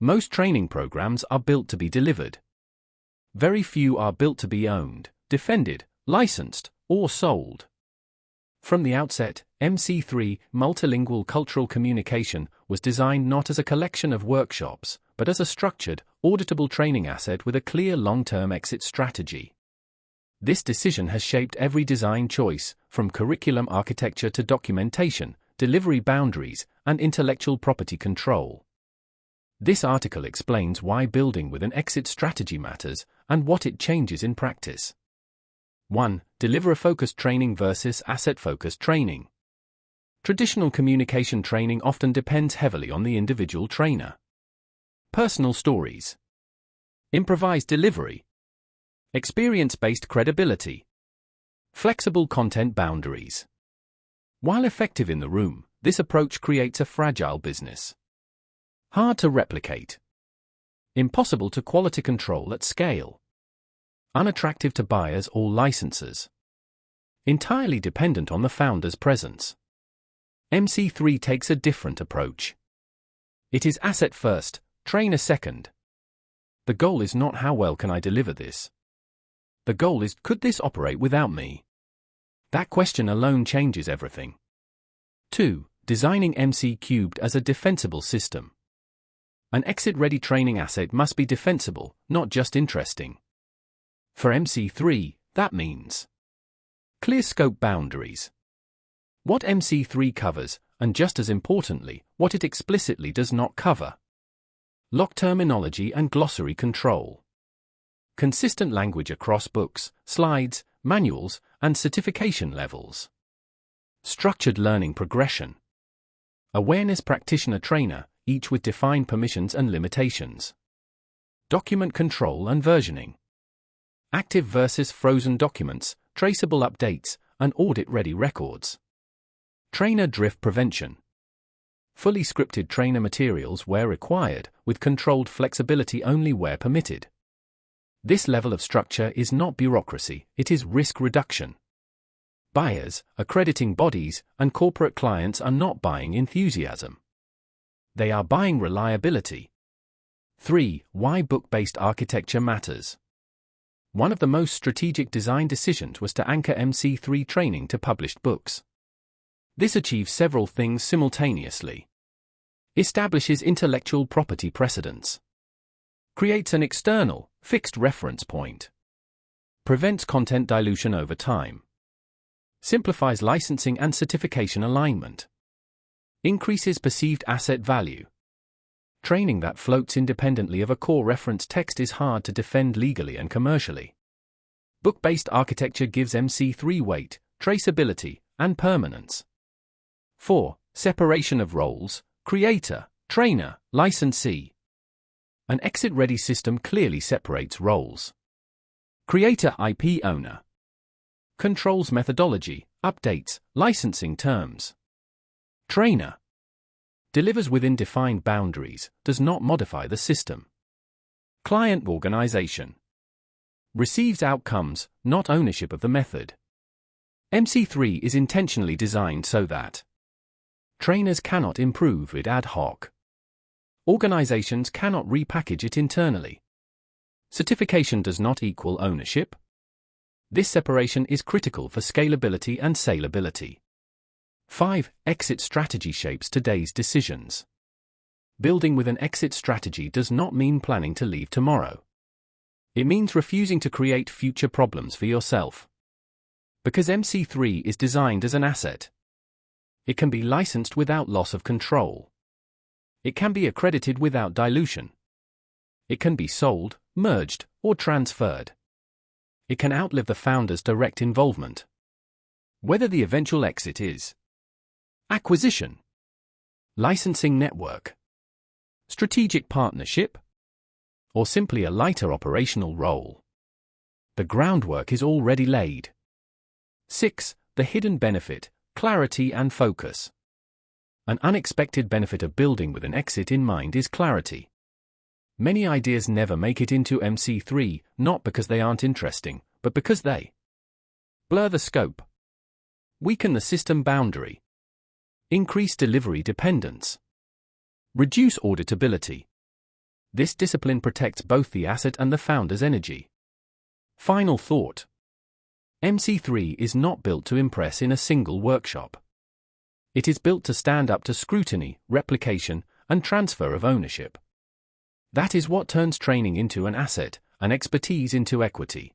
Most training programs are built to be delivered. Very few are built to be owned, defended, licensed, or sold. From the outset, MC3, Multilingual Cultural Communication, was designed not as a collection of workshops, but as a structured, auditable training asset with a clear long-term exit strategy. This decision has shaped every design choice, from curriculum architecture to documentation, delivery boundaries, and intellectual property control. This article explains why building with an exit strategy matters, and what it changes in practice. 1. Deliverer-focused training versus asset-focused training. Traditional communication training often depends heavily on the individual trainer. Personal stories. Improvised delivery. Experience-based credibility. Flexible content boundaries. While effective in the room, this approach creates a fragile business. Hard to replicate. Impossible to quality control at scale. Unattractive to buyers or licensors. Entirely dependent on the founder's presence. MC3 takes a different approach. It is asset first, trainer second. The goal is not how well can I deliver this. The goal is, could this operate without me? That question alone changes everything. 2. Designing MC3 as a defensible system. An exit-ready training asset must be defensible, not just interesting. For MC3, that means clear scope boundaries. What MC3 covers, and just as importantly, what it explicitly does not cover. Lock terminology and glossary control. Consistent language across books, slides, manuals, and certification levels. Structured learning progression. Awareness practitioner trainer, each with defined permissions and limitations. Document control and versioning. Active versus frozen documents, traceable updates, and audit-ready records. Trainer drift prevention. Fully scripted trainer materials where required, with controlled flexibility only where permitted. This level of structure is not bureaucracy, it is risk reduction. Buyers, accrediting bodies, and corporate clients are not buying enthusiasm. They are buying reliability. 3. Why book-based architecture matters. One of the most strategic design decisions was to anchor MC3 training to published books. This achieves several things simultaneously. Establishes intellectual property precedents. Creates an external, fixed reference point. Prevents content dilution over time. Simplifies licensing and certification alignment. Increases perceived asset value. Training that floats independently of a core reference text is hard to defend legally and commercially. Book-based architecture gives MC3 weight, traceability, and permanence. 4. Separation of roles, creator, trainer, licensee. An exit-ready system clearly separates roles. Creator IP owner. Controls methodology, updates, licensing terms. Trainer. Delivers within defined boundaries, does not modify the system. Client organization. Receives outcomes, not ownership of the method. MC3 is intentionally designed so that trainers cannot improve it ad hoc. Organizations cannot repackage it internally. Certification does not equal ownership. This separation is critical for scalability and salability. 5. Exit strategy shapes today's decisions. Building with an exit strategy does not mean planning to leave tomorrow. It means refusing to create future problems for yourself. Because MC3 is designed as an asset. It can be licensed without loss of control. It can be accredited without dilution. It can be sold, merged, or transferred. It can outlive the founder's direct involvement. Whether the eventual exit is acquisition, licensing network, strategic partnership, or simply a lighter operational role, the groundwork is already laid. 6. The hidden benefit, clarity and focus. An unexpected benefit of building with an exit in mind is clarity. Many ideas never make it into MC3, not because they aren't interesting, but because they blur the scope, weaken the system boundary, increase delivery dependence, reduce auditability, This discipline protects both the asset and the founder's energy. Final thought. MC3 is not built to impress in a single workshop. It is built to stand up to scrutiny, replication, and transfer of ownership. That is what turns training into an asset, and expertise into equity.